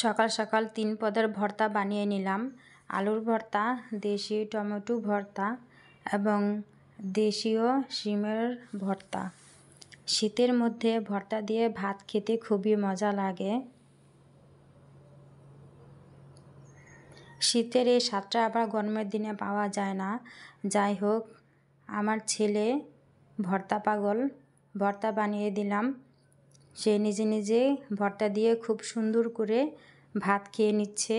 সকাল সকাল 3 পদের ভর্তা বানিয়ে নিলাম। আলুর ভর্তা, দেশি টমেটো ভর্তা এবং দেশীয় শিমের ভর্তা। শীতের মধ্যে ভর্তা দিয়ে ভাত খেতে খুবই মজা লাগে। শীতের এই স্বাদটা আবার গরমের দিনে পাওয়া যায় না। যাই হোক, আমার ছেলে ভর্তা পাগল, ভর্তা বানিয়ে দিলাম। সে নিজে নিজে ভর্তা দিয়ে খুব সুন্দর করে ভাত খেয়ে নিচ্ছে।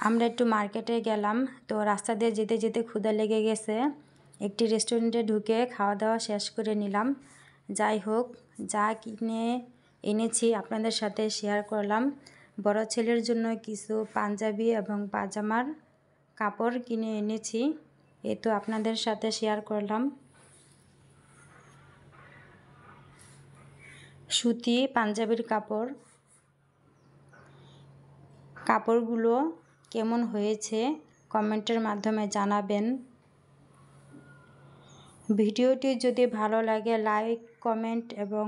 আমরা একটু মার্কেটে গেলাম, তো রাস্তা দিয়ে যেতে যেতে ক্ষুধা লেগে গেছে। একটি রেস্টুরেন্টে ঢুকে খাওয়া দাওয়া শেষ করে নিলাম। যাই হোক, যা কিনে এনেছি আপনাদের সাথে শেয়ার করলাম। বড় ছেলের জন্য কিছু পাঞ্জাবি এবং পাজামার কাপড় কিনে এনেছি, এই তো আপনাদের সাথে শেয়ার করলাম। সুতি পাঞ্জাবির কাপড়, কাপড়গুলো কেমন হয়েছে কমেন্টের মাধ্যমে জানাবেন। ভিডিওটি যদি ভালো লাগে লাইক, কমেন্ট এবং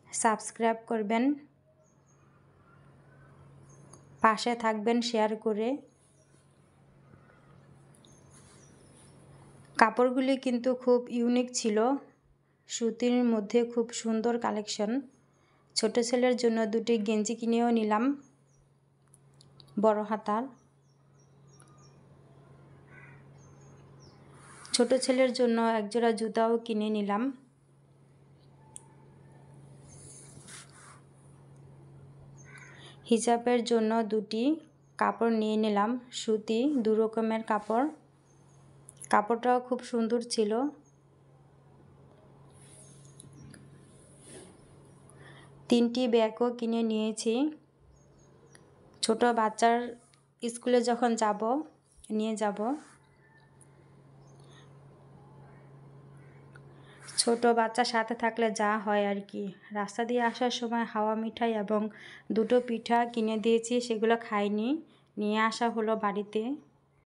সাবস্ক্রাইব করবেন, পাশে থাকবেন শেয়ার করে। কাপড়গুলি কিন্তু খুব ইউনিক ছিল, সুতির মধ্যে খুব সুন্দর কালেকশন। ছোট ছেলের জন্য দুটি গেঞ্জি কিনেও নিলাম, বড় হাতার। ছোট ছেলের জন্য একজোড়া জুতাও কিনে নিলাম। হিজাবের জন্য দুটি কাপড় নিয়ে নিলাম, সুতি, দু রকমের কাপড়। কাপড়টাও খুব সুন্দর ছিল। তিনটি ব্যাগও কিনে নিয়েছি। ছোট বাচ্চার স্কুলে যখন নিয়ে যাব। ছোট বাচ্চার সাথে থাকলে যা হয় আর কি। রাস্তা দিয়ে আসার সময় হাওয়া মিঠাই এবং দুটো পিঠা কিনে দিয়েছি, সেগুলো খাইনি, নিয়ে আসা হলো বাড়িতে।